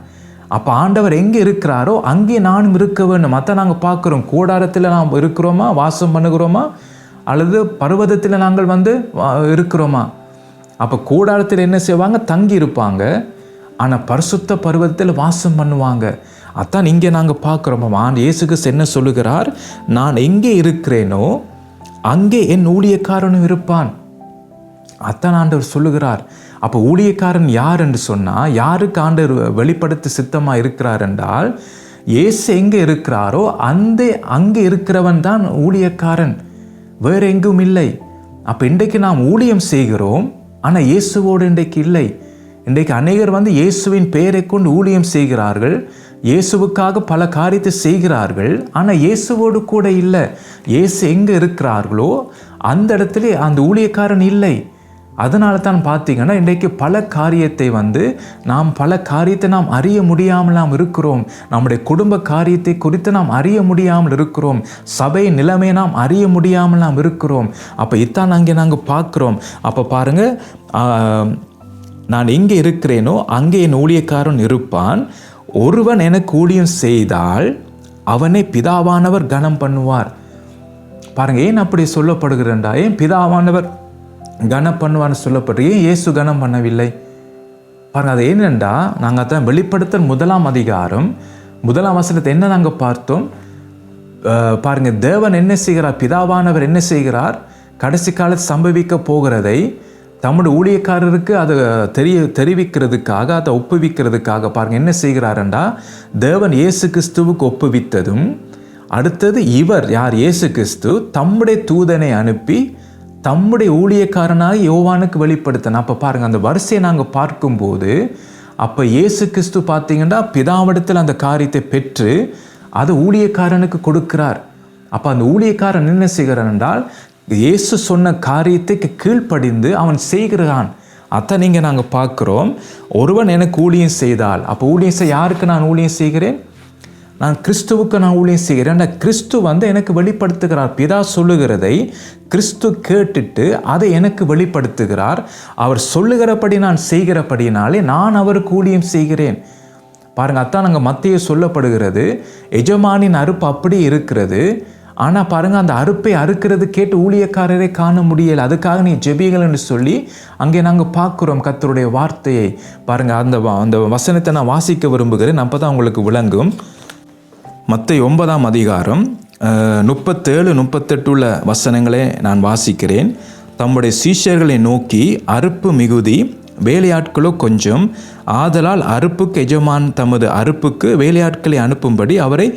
அப்போ ஆண்டவர் எங்கே இருக்கிறாரோ அங்கே நானும் இருக்க வேண்டும். மற்ற நாங்கள் பார்க்குறோம், கூடாரத்தில் நாம் இருக்கிறோமா, வாசம் பண்ணுகிறோமா, அல்லது பர்வதத்தில் நாங்கள் இருக்கிறோமா? அப்போ கூடாரத்தில் என்ன செய்வாங்க? தங்கி இருப்பாங்க. ஆனால் பரிசுத்த பர்வதத்தில் வாசம் பண்ணுவாங்க. அதான் இங்கே நாங்கள் பார்க்குறோம். இயேசு கிறிஸ்து என்ன சொல்லுகிறார்? நான் எங்கே இருக்கிறேனோ அங்கே என் ஊழியக்காரனும் இருப்பான். அத்தான் ஆண்டவர் சொல்லுகிறார். அப்போ ஊழியக்காரன் யார் என்று சொன்னால், யாருக்கு ஆண்டவர் வெளிப்படுத்த சித்தமாக இருக்கிறார் என்றால், இயேசு எங்கே இருக்கிறாரோ அங்கே இருக்கிறவன் தான் ஊழியக்காரன், வேறு எங்கும் இல்லை. அப்போ இன்றைக்கு நாம் ஊழியம் செய்கிறோம், ஆனால் இயேசுவோடு இன்றைக்கு இல்லை. இன்றைக்கு அநேகர் இயேசுவின் பெயரை கொண்டு ஊழியம் செய்கிறார்கள், இயேசுவுக்காக பல காரியத்தை செய்கிறார்கள், ஆனால் இயேசுவோடு கூட இல்லை. இயேசு எங்கே இருக்கிறார்களோ அந்த இடத்துல அந்த ஊழியக்காரன் இல்லை. அதனால தான் பார்த்தீங்கன்னா இன்றைக்கு பல காரியத்தை நாம் அறிய முடியாமல் நாம் இருக்கிறோம். நம்முடைய குடும்ப காரியத்தை குறித்து நாம் அறிய முடியாமல் இருக்கிறோம். சபை நிலைமை நாம் அறிய முடியாமல் நாம் இருக்கிறோம். அப்போ இத்தான் அங்கே நாங்கள் பார்க்குறோம். அப்போ பாருங்கள், நான் எங்கே இருக்கிறேனோ அங்கே என் ஊழியக்காரன் இருப்பான். ஒருவன் எனக்கு ஊழியம் செய்தால் அவனை பிதாவானவர் கனம் பண்ணுவார். பாருங்க, ஏன் அப்படி சொல்லப்படுகிறா? ஏன் பிதாவானவர் கனம் பண்ணுவான்னு சொல்லப்படுற? ஏன் இயேசு கனம் பண்ணவில்லை? பாருங்க, அது ஏனென்றா நாங்கள் தான் வெளிப்படுத்தல் 1ஆம் அதிகாரம் 1ஆம் வசனத்தை என்ன நாங்கள் பார்த்தோம் பாருங்க. தேவன் என்ன செய்கிறார்? பிதாவானவர் என்ன செய்கிறார்? கடைசி காலத்தில் சம்பவிக்க போகிறதை தம்முடைய ஊழியக்காரருக்கு அதை தெரிவிக்கிறதுக்காக, அதை ஒப்புவிக்கிறதுக்காக பாருங்கள் என்ன செய்கிறாருண்டா, தேவன் இயேசு கிறிஸ்துவுக்கு ஒப்புவித்ததும், அடுத்தது இவர் யார், இயேசு கிறிஸ்து தம்முடைய தூதனை அனுப்பி தம்முடைய ஊழியக்காரனாக யோவானுக்கு வெளிப்படுத்தின. அப்போ பாருங்கள் அந்த வரிசையை நாங்கள் பார்க்கும்போது, அப்போ இயேசு கிறிஸ்து பார்த்தீங்கன்னா பிதாவிடத்தில் அந்த காரியத்தை பெற்று அதை ஊழியக்காரனுக்கு கொடுக்கிறார். அப்போ அந்த ஊழியக்காரன் என்ன செய்கிறான் என்றால், இயேசு சொன்ன காரியத்துக்கு கீழ்ப்படிந்து அவன் செய்கிறான். அதான் நீங்கள் நாங்கள் பார்க்குறோம். ஒருவன் எனக்கு ஊழியம் செய்தால், அப்போ ஊழியம் செய்ய யாருக்கு நான் ஊழியம் செய்கிறேன்? நான் கிறிஸ்துவுக்கு நான் ஊழியம் செய்கிறேன். கிறிஸ்து எனக்கு வெளிப்படுத்துகிறார். பிதா சொல்லுகிறதை கிறிஸ்து கேட்டுட்டு அதை எனக்கு வெளிப்படுத்துகிறார். அவர் சொல்லுகிறபடி நான் செய்கிறபடினாலே நான் அவருக்கு ஊழியம் செய்கிறேன். பாருங்கள், அதான் நாங்கள் மத்திய சொல்லப்படுகிறது, எஜமானின் அறுப்பு அப்படி இருக்கிறது. ஆனால் பாருங்கள், அந்த அறுப்பை அறுக்கிறது கேட்டு ஊழியக்காரரை காண முடியலை. அதுக்காக நீ ஜெபிகள்னு சொல்லி அங்கே நாங்கள் பார்க்குறோம் கர்த்தருடைய வார்த்தையை. பாருங்கள், அந்த வசனத்தை நான் வாசிக்க விரும்புகிறேன், அப்போ தான் உங்களுக்கு விளங்கும். மத்தேயு 9ஆம் அதிகாரம் 37, 38 வசனங்களை நான் வாசிக்கிறேன். தம்முடைய சீஷர்களை நோக்கி, அறுப்பு மிகுதி, வேலையாட்களோ கொஞ்சம், ஆதலால் அறுப்புக்கு எஜமான் தமது அறுப்புக்கு வேலையாட்களை அனுப்பும்படி அவரை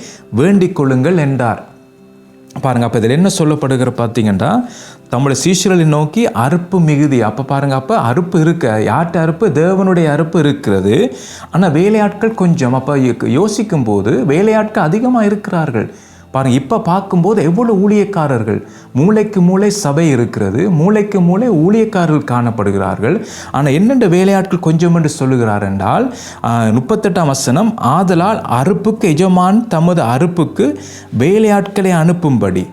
வேண்டிக் கொள்ளுங்கள் என்றார். பாருங்கள், அப்போ இதில் என்ன சொல்லப்படுகிற பார்த்தீங்கன்னா, தம்முடைய சீஷர்களை நோக்கி அறுப்பு மிகுதி. அப்போ பாருங்கள், அப்போ அறுப்பு இருக்க, யார்கிட்ட அறுப்பு? தேவனுடைய அறுப்பு இருக்கிறது. ஆனால் வேலையாட்கள் கொஞ்சம். அப்போ யோசிக்கும் போது வேலையாட்கள் அதிகமாக இருக்கிறார்கள். பாருங்கள், இப்போ பார்க்கும்போது எவ்வளோ ஊழியக்காரர்கள், மூளைக்கு மூளை சபை இருக்கிறது, மூளைக்கு மூளை ஊழியக்காரர்கள் காணப்படுகிறார்கள். ஆனால் என்னென்ன வேலையாட்கள் கொஞ்சம் என்று சொல்லுகிறார் என்றால், 38ஆம் வசனம், ஆதலால் அறுப்புக்கு எஜமான் தமது அறுப்புக்கு வேலையாட்களை அனுப்பும்படி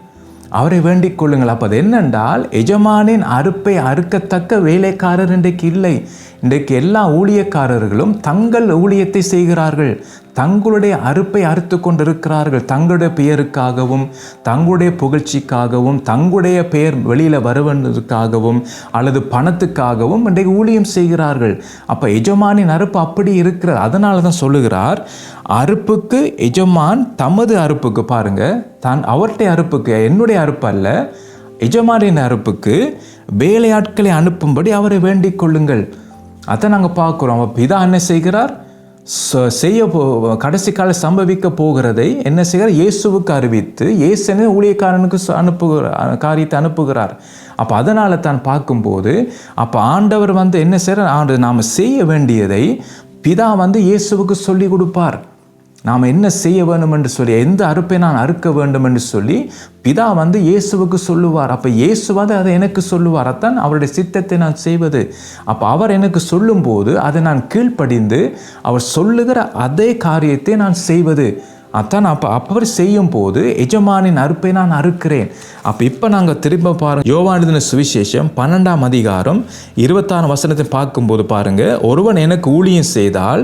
அவரை வேண்டிக் கொள்ளுங்கள். அப்போ அது என்னென்றால், எஜமானின் அறுப்பை அறுக்கத்தக்க வேலைக்காரர் இன்றைக்கு இல்லை. இன்றைக்கு எல்லா ஊழியக்காரர்களும் தங்கள் ஊழியத்தை செய்கிறார்கள், தங்களுடைய அறுப்பை அறுத்து கொண்டிருக்கிறார்கள். தங்களுடைய பெயருக்காகவும், தங்களுடைய புகழ்ச்சிக்காகவும், தங்களுடைய பெயர் வெளியில் வருவதற்காகவும் அல்லது பணத்துக்காகவும் இன்றைக்கு ஊழியம் செய்கிறார்கள். அப்போ எஜமானின் அறுப்பு அப்படி இருக்கிறது. அதனால தான் சொல்லுகிறார், அறுப்புக்கு எஜமான் தமது அறுப்புக்கு, பாருங்கள், அவர்கிட்ட அறுப்புக்கு, என்னுடைய அறுப்பு அல்ல, எஜமானின் அறுப்புக்கு வேலையாட்களை அனுப்பும்படி அவரை வேண்டிக் கொள்ளுங்கள். அதை நாங்கள் பார்க்குறோம். பிதா என்ன செய்கிறார்? கடைசி கால சம்பவிக்க போகிறதை என்ன செய்கிறார்? இயேசுவுக்கு அறிவித்து இயேசுன்னு ஊழியக்காரனுக்கு காரியத்தை அனுப்புகிறார். அப்போ அதனால தான் பார்க்கும்போது, அப்போ ஆண்டவர் என்ன செய்கிறார்? நாம் செய்ய வேண்டியதை பிதா இயேசுவுக்கு சொல்லி கொடுப்பார். நாம் என்ன செய்ய வேண்டும் என்று சொல்லி, எந்த அறுப்பை நான் அறுக்க வேண்டும் என்று சொல்லி பிதா இயேசுவுக்கு சொல்லுவார். அப்போ இயேசு அதை எனக்கு சொல்லுவார். அதான் அவருடைய சித்தத்தை நான் செய்வது. அப்போ அவர் எனக்கு சொல்லும்போது அதை நான் கீழ்ப்படிந்து அவர் சொல்லுகிற அதே காரியத்தை நான் செய்வது. அதான் அப்போ அவர் செய்யும் போது எஜமானின் அறுப்பை நான் அறுக்கிறேன். அப்போ இப்போ நாங்கள் திரும்ப பாருங்கள், யோவான் எழுதின சுவிசேஷம் 12ஆம் அதிகாரம் 26 வசனத்தை பார்க்கும்போது பாருங்கள், ஒருவன் எனக்கு ஊழியம் செய்தால்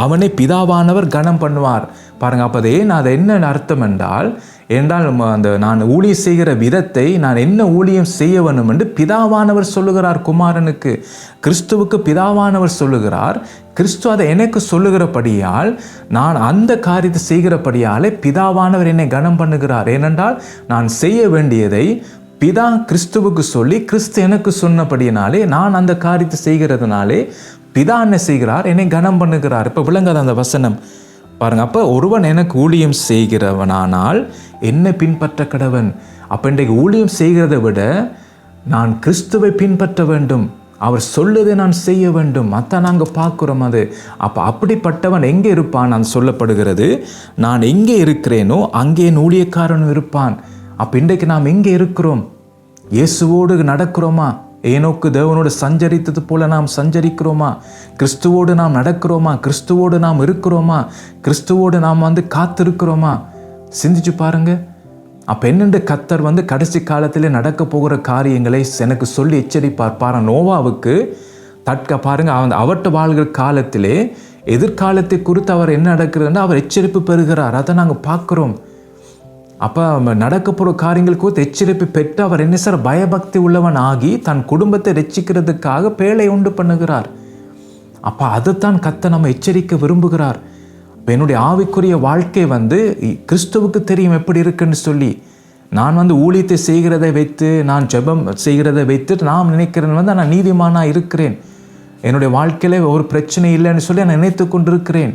அவனை பிதாவானவர் கனம் பண்ணுவார். பாருங்கள், அப்போ அது என்ன அர்த்தம் என்றால் நான் ஊழியம் செய்கிற விதத்தை, நான் என்ன ஊழியம் செய்ய வேண்டும் என்று பிதாவானவர் சொல்லுகிறார் குமாரனுக்கு. கிறிஸ்துவுக்கு பிதாவானவர் சொல்லுகிறார். கிறிஸ்து அதை எனக்கு சொல்லுகிறபடியால் நான் அந்த காரியத்தை செய்கிறபடியாலே பிதாவானவர் என்னை கனம் பண்ணுகிறார். ஏனென்றால் நான் செய்ய வேண்டியதை பிதா கிறிஸ்துவுக்கு சொல்லி கிறிஸ்து எனக்கு சொன்னபடியினாலே நான் அந்த காரியத்தை செய்கிறதுனாலே பிதா என்ன செய்கிறார்? என்னை கனம் பண்ணுகிறார். இப்போ விளங்காத அந்த வசனம் பாருங்கள். அப்போ ஒருவன் எனக்கு ஊழியம் செய்கிறவனானால் என்னை பின்பற்ற கடவன். அப்போ இன்றைக்கு ஊழியம் செய்கிறதை விட நான் கிறிஸ்துவை பின்பற்ற வேண்டும், அவர் சொல்லுதை நான் செய்ய வேண்டும். அதான் நாங்கள் பார்க்குறோம் அது. அப்போ அப்படிப்பட்டவன் எங்கே இருப்பான்? நான் சொல்லப்படுகிறது, நான் எங்கே இருக்கிறேனோ அங்கே என் ஊழியக்காரனும் இருப்பான். அப்போ இன்றைக்கு நாம் எங்கே இருக்கிறோம்? இயேசுவோடு நடக்கிறோமா? ஏனோக்கு தேவனோடு சஞ்சரித்தது போல நாம் சஞ்சரிக்கிறோமா? கிறிஸ்துவோடு நாம் நடக்கிறோமா? கிறிஸ்துவோடு நாம் இருக்கிறோமா? கிறிஸ்துவோடு நாம் காத்திருக்கிறோமா? சிந்திச்சு பாருங்க. அப்போ என்னென்று கர்த்தர் கடைசி காலத்திலே நடக்க போகிற காரியங்களை எனக்கு சொல்லி எச்சரிப்பார். பாருங்க, நோவாவுக்கு பாருங்க, அவர்கிட்ட வாழ்கிற காலத்திலே எதிர்காலத்தை குறித்து அவர் என்ன நடக்கிறதுன்னு அவர் எச்சரிப்பு பெறுகிறார். அதை நாங்கள் பார்க்குறோம். அப்போ நடக்க போகிற காரியங்கள் குறித்து எச்சரிப்பு பெற்று அவர் என்ன சார் பயபக்தி உள்ளவன் ஆகி தன் குடும்பத்தை ரட்சிக்கிறதுக்காக பேழை உண்டு பண்ணுகிறார். அப்போ அதைத்தான் கர்த்தர் நம்ம எச்சரிக்க விரும்புகிறார். இப்போ என்னுடைய ஆவிக்குரிய வாழ்க்கை கிறிஸ்துவுக்கு தெரியும் எப்படி இருக்குன்னு சொல்லி. நான் ஊழியத்தை செய்கிறதை வைத்து, நான் ஜெபம் செய்கிறதை வைத்து நான் நினைக்கிறேன் நான் நீதிமானாக இருக்கிறேன், என்னுடைய வாழ்க்கையில் ஒரு பிரச்சனை இல்லைன்னு சொல்லி நான் நினைத்து கொண்டிருக்கிறேன்.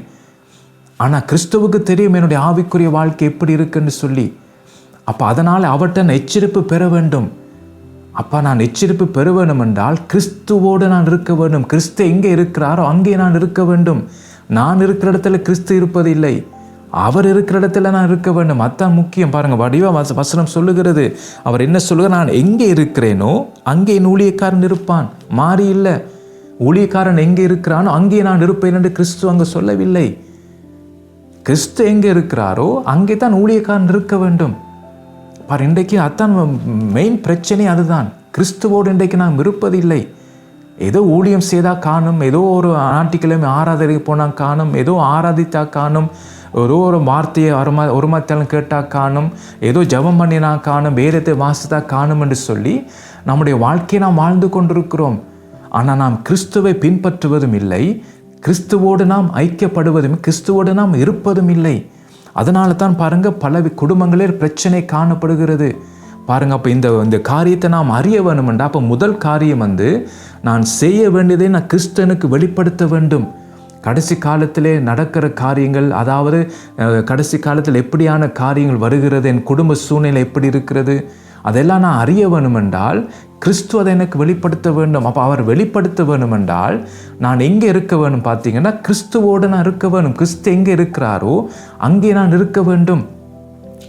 ஆனால் கிறிஸ்துவுக்கு தெரியும் என்னுடைய ஆவிக்குரிய வாழ்க்கை எப்படி இருக்குன்னு சொல்லி. அப்போ அதனால் அவர்கிட்ட நான் எச்சரிப்பு பெற வேண்டும். அப்போ நான் எச்சரிப்பு பெற வேண்டும் என்றால் கிறிஸ்துவோடு நான் இருக்க வேண்டும். கிறிஸ்து எங்கே இருக்கிறாரோ அங்கே நான் இருக்க வேண்டும். நான் இருக்கிற இடத்துல கிறிஸ்து இருப்பதில்லை, அவர் இருக்கிற இடத்துல நான் இருக்க வேண்டும். அதுதான் முக்கியம். பாருங்கள், வடிவ வசனம் சொல்லுகிறது. அவர் என்ன சொல்லுகிறார்? நான் எங்கே இருக்கிறேனோ அங்கே என் ஊழியக்காரன் இருப்பான். மாறி இல்லை. ஊழியக்காரன் எங்கே இருக்கிறானோ அங்கே நான் இருப்பேன் என்று கிறிஸ்து அங்கே சொல்லவில்லை. கிறிஸ்து எங்கே இருக்கிறாரோ அங்கே தான் ஊழியக்காரன் இருக்க வேண்டும். பார், இன்றைக்கு அதுதான் மெயின் பிரச்சனை. அதுதான் கிறிஸ்துவோடு இன்றைக்கு நாம் இருப்பதில்லை. ஏதோ ஊழியம் செய்தால் காணும், ஏதோ ஒரு ஞாயிற்றுக்கிழமை ஆராதனைக்கு போனால் காணும், ஏதோ ஆராதித்தா காணும், ஏதோ ஒரு வார்த்தையை ஒரு மத்தியாலும் கேட்டால் காணும், ஏதோ ஜபம் பண்ணினா காணும், வேதத்தை வாசித்தா காணும் என்று சொல்லி நம்முடைய வாழ்க்கையை நாம் வாழ்ந்து கொண்டிருக்கிறோம். ஆனால் நாம் கிறிஸ்துவை பின்பற்றுவதும் இல்லை, கிறிஸ்துவோடு நாம் ஐக்கியப்படுவதும், கிறிஸ்துவோடு நாம் இருப்பதும் இல்லை. அதனால தான் பாருங்கள், பல குடும்பங்களில் பிரச்சனை காணப்படுகிறது. பாருங்கள், அப்போ இந்த காரியத்தை நாம் அறிய வேணுமெண்டா, அப்போ முதல் காரியம் நான் செய்ய வேண்டியதை நான் கிறிஸ்தனுக்கு வெளிப்படுத்த வேண்டும். கடைசி காலத்திலே நடக்கிற காரியங்கள், அதாவது கடைசி காலத்தில் எப்படியான காரியங்கள் வருகிறது, என் குடும்ப சூழ்நிலை எப்படி இருக்கிறது, அதெல்லாம் நான் அறிய வேணுமென்றால் கிறிஸ்து அதை எனக்கு வெளிப்படுத்த வேண்டும். அப்போ அவர் வெளிப்படுத்த வேணுமென்றால் நான் எங்கே இருக்க வேணும் பார்த்தீங்கன்னா, கிறிஸ்துவோடு நான் இருக்க வேணும். கிறிஸ்து எங்கே இருக்கிறாரோ அங்கே நான் இருக்க வேண்டும்.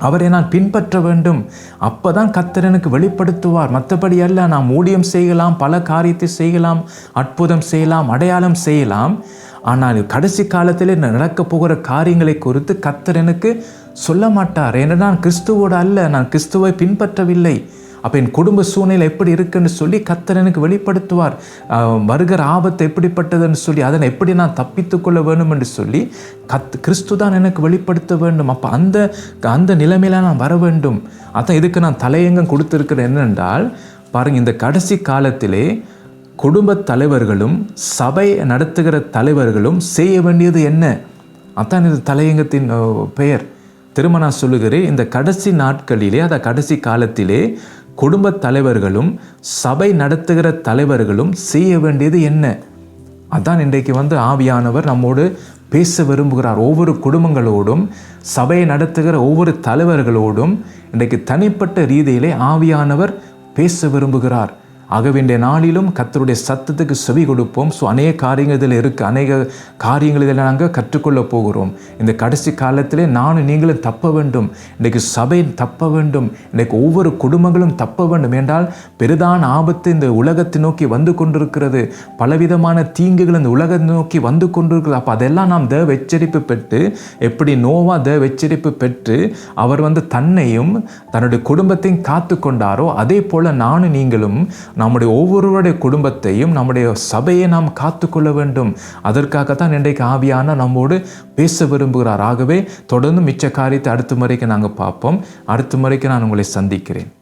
அவரை நான் பின்பற்ற வேண்டும். அப்போ தான் கர்த்தர் எனக்கு வெளிப்படுத்துவார். மற்றபடி அல்ல. நாம் ஊழியம் செய்யலாம், பல காரியத்தை செய்யலாம், அற்புதம் செய்யலாம், அடையாளம் செய்யலாம். ஆனால் கடைசி காலத்தில் நடக்க போகிற காரியங்களை குறித்து கர்த்தர் எனக்கு சொல்ல மாட்டார். ஏன்னா நான் கிறிஸ்துவோடு அல்ல, நான் கிறிஸ்துவை பின்பற்றவில்லை. அப்போ என் குடும்ப சூழ்நிலை எப்படி இருக்குன்னு சொல்லி கர்த்தர் எனக்கு வெளிப்படுத்துவார். வருகிற ஆபத்து எப்படிப்பட்டதுன்னு சொல்லி அதனை எப்படி நான் தப்பித்து கொள்ள வேண்டும் என்று சொல்லி கிறிஸ்து தான் எனக்கு வெளிப்படுத்த வேண்டும். அப்போ அந்த நிலைமையில நான் வர வேண்டும். அதான் இதுக்கு நான் தலையங்கம் கொடுத்துருக்கிறேன். என்னென்றால் பாருங்கள், இந்த கடைசி காலத்திலே குடும்ப தலைவர்களும் சபை நடத்துகிற தலைவர்களும் செய்ய வேண்டியது என்ன? அதான் இந்த தலையங்கத்தின் பெயர். திரும்ப நான் சொல்லுகிறேன், இந்த கடைசி நாட்களிலே, அந்த கடைசி காலத்திலே குடும்ப தலைவர்களும் சபை நடத்துகிற தலைவர்களும் செய்ய வேண்டியது என்ன? அதான் இன்றைக்கு ஆவியானவர் நம்மோடு பேச விரும்புகிறார். ஒவ்வொரு குடும்பங்களோடும், சபையை நடத்துகிற ஒவ்வொரு தலைவர்களோடும் இன்றைக்கு தனிப்பட்ட ரீதியிலே ஆவியானவர் பேச விரும்புகிறார். ஆகவே இந்த நாளிலும் கர்த்தருடைய சத்தத்துக்கு செவி கொடுப்போம். அநேக காரியங்கள் இதில் இருக்குது. அநேக காரியங்கள் இதில் நாங்கள் கற்றுக்கொள்ள போகிறோம். இந்த கடைசி காலத்திலே நானும் நீங்களும் தப்ப வேண்டும். இன்றைக்கு சபை தப்ப வேண்டும். இன்றைக்கு ஒவ்வொரு குடும்பங்களும் தப்ப வேண்டும். என்றால் பெரிதான ஆபத்து இந்த உலகத்தை நோக்கி வந்து கொண்டிருக்கிறது. பலவிதமான தீங்குகள் இந்த உலகத்தை நோக்கி வந்து கொண்டிருக்கிறது. அப்போ அதெல்லாம் நாம் எச்சரிப்பு பெற்று, எப்படி நோவா எச்சரிப்பு பெற்று அவர் தன்னையும் தன்னுடைய குடும்பத்தையும் காத்து கொண்டாரோ, அதே போல் நானும் நீங்களும் நம்முடைய ஒவ்வொருவருடைய குடும்பத்தையும், நம்முடைய சபையை நாம் காத்து கொள்ள வேண்டும். அதற்காகத்தான் இன்றைக்கு ஆவியான நம்மோடு பேச விரும்புகிறார். ஆகவே தொடர்ந்து மிச்ச காரியத்தை அடுத்த முறைக்கு நாங்கள் பார்ப்போம். அடுத்த முறைக்கு நான் உங்களை சந்திக்கிறேன்.